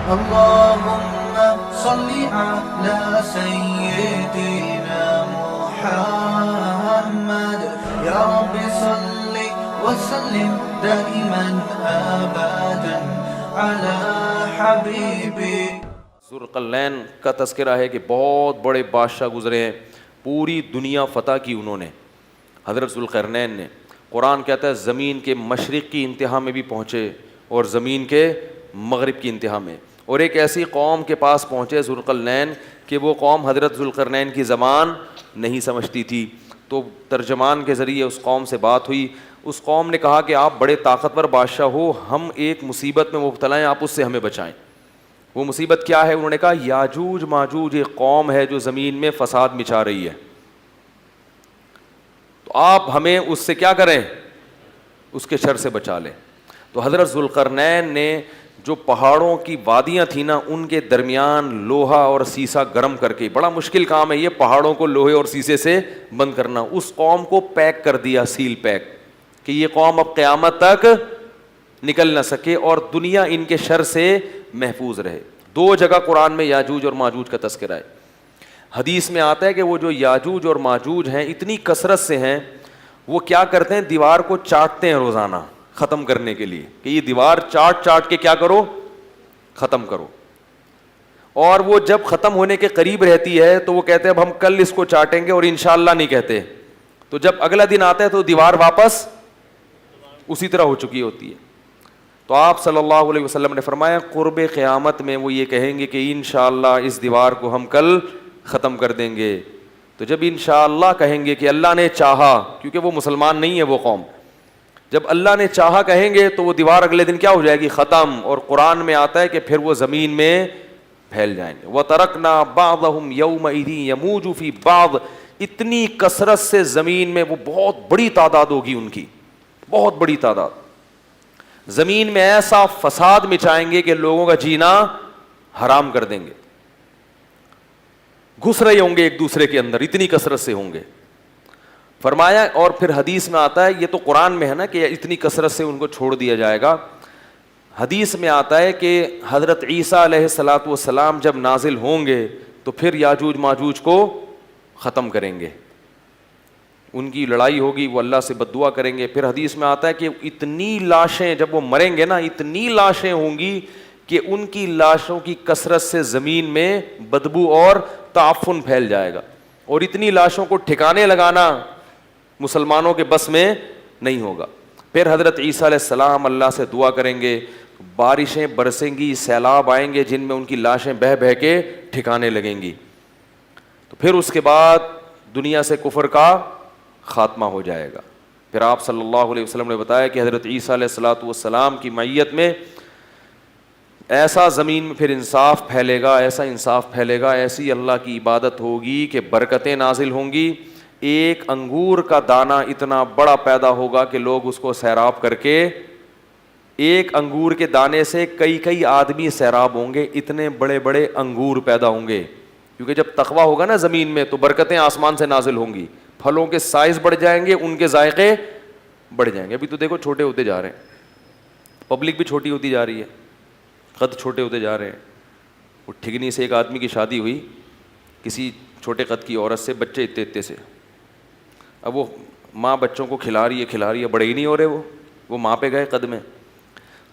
اللهم صل على سيدنا محمد يا رب صل وسلم دائما ابدا على حبيبي. ذوالقرنین کا تذکرہ ہے کہ بہت بڑے بادشاہ گزرے ہیں, پوری دنیا فتح کی انہوں نے. حضرت ذوالقرنین نے, قرآن کہتا ہے زمین کے مشرق کی انتہا میں بھی پہنچے اور زمین کے مغرب کی انتہا میں, اور ایک ایسی قوم کے پاس پہنچے ذوالقرنین کہ وہ قوم حضرت ذوالقرنین کی زبان نہیں سمجھتی تھی. تو ترجمان کے ذریعے اس قوم سے بات ہوئی. اس قوم نے کہا کہ آپ بڑے طاقتور بادشاہ ہو, ہم ایک مصیبت میں مبتلا ہیں, آپ اس سے ہمیں بچائیں. وہ مصیبت کیا ہے؟ انہوں نے کہا یاجوج ماجوج ایک قوم ہے جو زمین میں فساد مچا رہی ہے, تو آپ ہمیں اس سے کیا کریں, اس کے شر سے بچا لیں. تو حضرت ذوالقرنین نے جو پہاڑوں کی وادیاں تھیں نا, ان کے درمیان لوہا اور سیسا گرم کر کے, بڑا مشکل کام ہے یہ پہاڑوں کو لوہے اور سیسے سے بند کرنا, اس قوم کو پیک کر دیا, سیل پیک, کہ یہ قوم اب قیامت تک نکل نہ سکے اور دنیا ان کے شر سے محفوظ رہے. دو جگہ قرآن میں یاجوج اور ماجوج کا تذکرہ ہے. حدیث میں آتا ہے کہ وہ جو یاجوج اور ماجوج ہیں اتنی کثرت سے ہیں, وہ کیا کرتے ہیں, دیوار کو چاٹتے ہیں روزانہ ختم کرنے کے لیے, کہ یہ دیوار چاٹ چاٹ کے کیا کرو, ختم کرو. اور وہ جب ختم ہونے کے قریب رہتی ہے تو وہ کہتے ہیں اب ہم کل اس کو چاٹیں گے, اور انشاءاللہ نہیں کہتے. تو جب اگلا دن آتا ہے تو دیوار واپس اسی طرح ہو چکی ہوتی ہے. تو آپ صلی اللہ علیہ وسلم نے فرمایا قرب قیامت میں وہ یہ کہیں گے کہ انشاءاللہ اس دیوار کو ہم کل ختم کر دیں گے. تو جب انشاءاللہ کہیں گے کہ اللہ نے چاہا, کیونکہ وہ مسلمان نہیں ہے وہ قوم, جب اللہ نے چاہا کہیں گے تو وہ دیوار اگلے دن کیا ہو جائے گی, ختم. اور قرآن میں آتا ہے کہ پھر وہ زمین میں پھیل جائیں گے. وَتَرَكْنَا بَعْضَهُمْ يَوْمَئِذٍ يَمُوجُ فِي بَعْضٍ, اتنی کثرت سے زمین میں وہ بہت بڑی تعداد ہوگی ان کی, بہت بڑی تعداد. زمین میں ایسا فساد مچائیں گے کہ لوگوں کا جینا حرام کر دیں گے, گھس رہے ہوں گے ایک دوسرے کے اندر, اتنی کثرت سے ہوں گے. فرمایا, اور پھر حدیث میں آتا ہے, یہ تو قرآن میں ہے نا کہ اتنی کثرت سے ان کو چھوڑ دیا جائے گا. حدیث میں آتا ہے کہ حضرت عیسیٰ علیہ الصلاۃ والسلام جب نازل ہوں گے تو پھر یاجوج ماجوج کو ختم کریں گے, ان کی لڑائی ہوگی, وہ اللہ سے بد دعا کریں گے. پھر حدیث میں آتا ہے کہ اتنی لاشیں جب وہ مریں گے نا, اتنی لاشیں ہوں گی کہ ان کی لاشوں کی کثرت سے زمین میں بدبو اور تعفن پھیل جائے گا, اور اتنی لاشوں کو ٹھکانے لگانا مسلمانوں کے بس میں نہیں ہوگا. پھر حضرت عیسیٰ علیہ السلام اللہ سے دعا کریں گے, بارشیں برسیں گی, سیلاب آئیں گے جن میں ان کی لاشیں بہہ بہہ کے ٹھکانے لگیں گی. تو پھر اس کے بعد دنیا سے کفر کا خاتمہ ہو جائے گا. پھر آپ صلی اللہ علیہ وسلم نے بتایا کہ حضرت عیسیٰ علیہ الصلاۃ والسلام کی معیت میں ایسا زمین میں پھر انصاف پھیلے گا, ایسا انصاف پھیلے گا, ایسی اللہ کی عبادت ہوگی کہ برکتیں نازل ہوں گی. ایک انگور کا دانہ اتنا بڑا پیدا ہوگا کہ لوگ اس کو سیراب کر کے, ایک انگور کے دانے سے کئی کئی آدمی سیراب ہوں گے, اتنے بڑے بڑے انگور پیدا ہوں گے. کیونکہ جب تقویٰ ہوگا نا زمین میں تو برکتیں آسمان سے نازل ہوں گی, پھلوں کے سائز بڑھ جائیں گے, ان کے ذائقے بڑھ جائیں گے. ابھی تو دیکھو چھوٹے ہوتے جا رہے ہیں, پبلک بھی چھوٹی ہوتی جا رہی ہے, قد چھوٹے ہوتے جا رہے ہیں. وہ ٹھگنی سے ایک آدمی کی شادی ہوئی کسی چھوٹے قد کی عورت سے, بچے اتنے اتنے سے. اب وہ ماں بچوں کو کھلا رہی ہے, بڑے ہی نہیں ہو رہے, وہ ماں پہ گئے قد میں.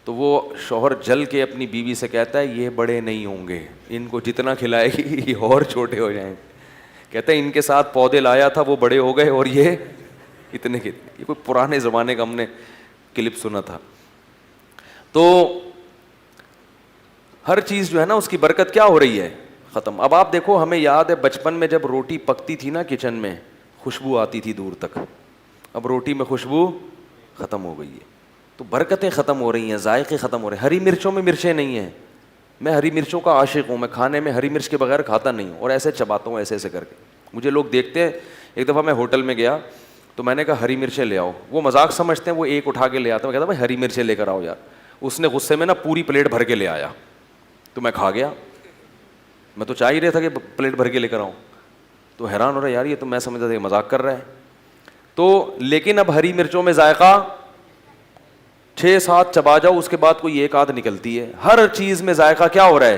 تو وہ شوہر جل کے اپنی بیوی سے کہتا ہے یہ بڑے نہیں ہوں گے, ان کو جتنا کھلائے گی یہ اور چھوٹے ہو جائیں گے. کہتے ہیں ان کے ساتھ پودے لایا تھا, وہ بڑے ہو گئے اور یہ اتنے کے. یہ کوئی پرانے زمانے کا ہم نے کلپ سنا تھا. تو ہر چیز جو ہے نا اس کی برکت کیا ہو رہی ہے, ختم. اب آپ دیکھو, ہمیں یاد ہے بچپن میں جب روٹی پکتی تھی نا کچن میں, خوشبو آتی تھی دور تک. اب روٹی میں خوشبو ختم ہو گئی ہے, تو برکتیں ختم ہو رہی ہیں, ذائقے ختم ہو رہے ہیں. ہری مرچوں میں مرچیں نہیں ہیں. میں ہری مرچوں کا عاشق ہوں, میں کھانے میں ہری مرچ کے بغیر کھاتا نہیں ہوں, اور ایسے چباتا ہوں ایسے ایسے کر کے. مجھے لوگ دیکھتے ہیں. ایک دفعہ میں ہوٹل میں گیا تو میں نے کہا ہری مرچیں لے آؤ. وہ مذاق سمجھتے ہیں, وہ ایک اٹھا کے لے آتا. میں کہتا بھائی ہری مرچیں لے کر آؤ یار. اس نے غصے میں نا پوری پلیٹ بھر کے لے آیا, تو میں کھا گیا. میں تو چاہ ہی رہا تھا کہ پلیٹ بھر کے لے کر آؤں. تو حیران ہو رہا یار, یہ تو میں سمجھتا تھا کہ مذاق کر رہا ہے. تو لیکن اب ہری مرچوں میں ذائقہ 6-7 چبا جاؤ, اس کے بعد کوئی ایک آدھ نکلتی ہے. ہر چیز میں ذائقہ کیا ہو رہا ہے,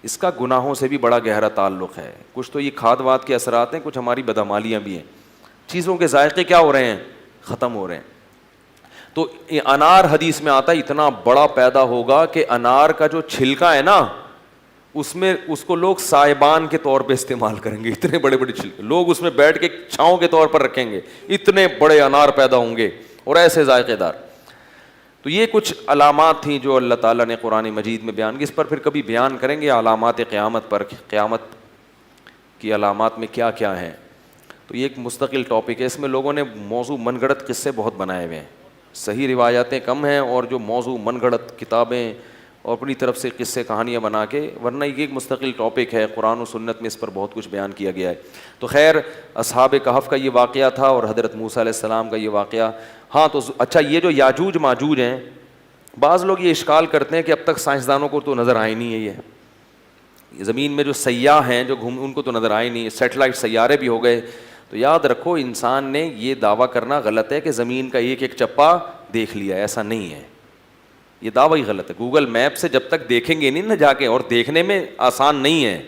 اس کا گناہوں سے بھی بڑا گہرا تعلق ہے. کچھ تو یہ کھاد واد کے اثرات ہیں, کچھ ہماری بدعمالیاں بھی ہیں. چیزوں کے ذائقے کیا ہو رہے ہیں, ختم ہو رہے ہیں. تو انار حدیث میں آتا ہے اتنا بڑا پیدا ہوگا کہ انار کا جو چھلکا ہے نا, اس میں اس کو لوگ سائبان کے طور پہ استعمال کریں گے. اتنے بڑے بڑے چھلکے لوگ اس میں بیٹھ کے چھاؤں کے طور پر رکھیں گے. اتنے بڑے انار پیدا ہوں گے اور ایسے ذائقے دار. تو یہ کچھ علامات تھیں جو اللہ تعالیٰ نے قرآن مجید میں بیان کی. اس پر پھر کبھی بیان کریں گے علامات قیامت پر, قیامت کی علامات میں کیا کیا ہیں. تو یہ ایک مستقل ٹاپک ہے. اس میں لوگوں نے موضوع من گھڑت قصے بہت بنائے ہوئے ہیں. صحیح روایاتیں کم ہیں اور جو موضوع من گھڑت کتابیں اور اپنی طرف سے قصے کہانیاں بنا کے, ورنہ یہ ایک مستقل ٹاپک ہے. قرآن و سنت میں اس پر بہت کچھ بیان کیا گیا ہے. تو خیر, اصحاب کہف کا یہ واقعہ تھا اور حضرت موسیٰ علیہ السلام کا یہ واقعہ. ہاں تو اچھا, یہ جو یاجوج ماجوج ہیں, بعض لوگ یہ اشکال کرتے ہیں کہ اب تک سائنسدانوں کو تو نظر آئے نہیں ہے. یہ زمین میں جو سیاح ہیں جو ان کو تو نظر آئے نہیں. سیٹلائٹ سیارے بھی ہو گئے. تو یاد رکھو, انسان نے یہ دعویٰ کرنا غلط ہے کہ زمین کا ایک ایک چپا دیکھ لیا. ایسا نہیں ہے, یہ دعویٰ ہی غلط ہے. گوگل میپ سے جب تک دیکھیں گے نہیں نہ جا کے, اور دیکھنے میں آسان نہیں ہے,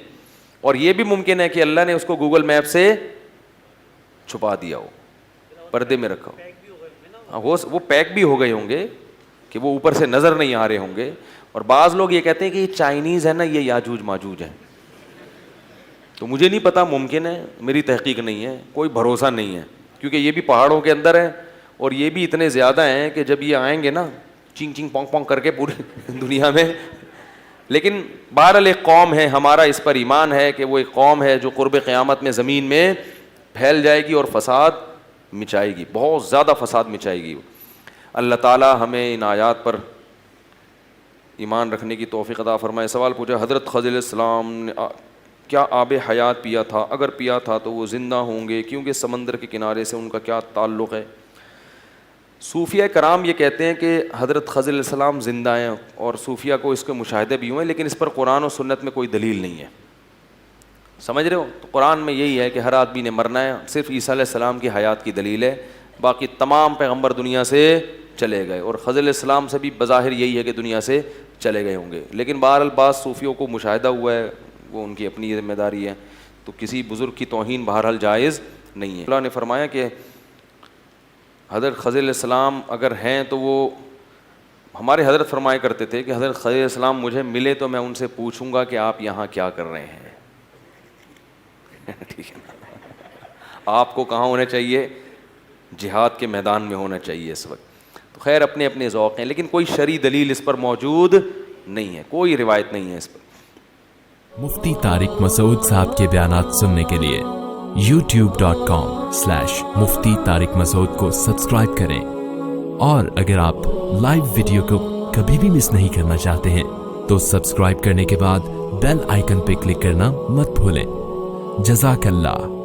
اور یہ بھی ممکن ہے کہ اللہ نے اس کو گوگل میپ سے چھپا دیا ہو, پردے میں رکھا ہو. وہ پیک بھی ہو گئے ہوں گے کہ وہ اوپر سے نظر نہیں آ رہے ہوں گے. اور بعض لوگ یہ کہتے ہیں کہ یہ چائنیز ہے نا, یہ یاجوج ماجوج ہیں. تو مجھے نہیں پتا, ممکن ہے, میری تحقیق نہیں ہے, کوئی بھروسہ نہیں ہے, کیونکہ یہ بھی پہاڑوں کے اندر ہے اور یہ بھی اتنے زیادہ ہیں کہ جب یہ آئیں گے نا چنگ چنگ پونگ پونگ کر کے پوری دنیا میں. لیکن بہرحال ایک قوم ہے, ہمارا اس پر ایمان ہے کہ وہ ایک قوم ہے جو قرب قیامت میں زمین میں پھیل جائے گی اور فساد مچائے گی, بہت زیادہ فساد مچائے گی. اللہ تعالیٰ ہمیں ان آیات پر ایمان رکھنے کی توفیق عطا فرمائے. سوال پوچھا, حضرت خضر علیہ السلام نے کیا آب حیات پیا تھا؟ اگر پیا تھا تو وہ زندہ ہوں گے کیونکہ سمندر کے کنارے سے ان کا کیا تعلق ہے؟ صوفیہ کرام یہ کہتے ہیں کہ حضرت خضر علیہ السلام زندہ ہیں, اور صوفیہ کو اس کے مشاہدے بھی ہوئے, لیکن اس پر قرآن و سنت میں کوئی دلیل نہیں ہے. سمجھ رہے ہو؟ تو قرآن میں یہی ہے کہ ہر آدمی نے مرنا ہے, صرف عیسیٰ علیہ السلام کی حیات کی دلیل ہے, باقی تمام پیغمبر دنیا سے چلے گئے, اور خضر علیہ السلام سے بھی بظاہر یہی ہے کہ دنیا سے چلے گئے ہوں گے. لیکن بہرحال بعض صوفیوں کو مشاہدہ ہوا ہے, وہ ان کی اپنی ذمہ داری ہے, تو کسی بزرگ کی توہین بہرحال جائز نہیں ہے. اللہ نے فرمایا کہ حضرت خضر علیہ السلام اگر ہیں تو وہ, ہمارے حضرت فرمایا کرتے تھے کہ حضرت خضر علیہ السلام مجھے ملے تو میں ان سے پوچھوں گا کہ آپ یہاں کیا کر رہے ہیں. ٹھیک ہے نا, آپ کو کہاں ہونا چاہیے؟ جہاد کے میدان میں ہونا چاہیے اس وقت. تو خیر اپنے اپنے ذوق ہیں, لیکن کوئی شرعی دلیل اس پر موجود نہیں ہے, کوئی روایت نہیں ہے اس پر. مفتی طارق مسعود صاحب کے بیانات سننے کے لیے youtube.com/مفتی طارق مسعود کو سبسکرائب کریں, اور اگر آپ لائیو ویڈیو کو کبھی بھی مس نہیں کرنا چاہتے ہیں تو سبسکرائب کرنے کے بعد بیل آئیکن پہ کلک کرنا مت بھولیں. جزاک اللہ.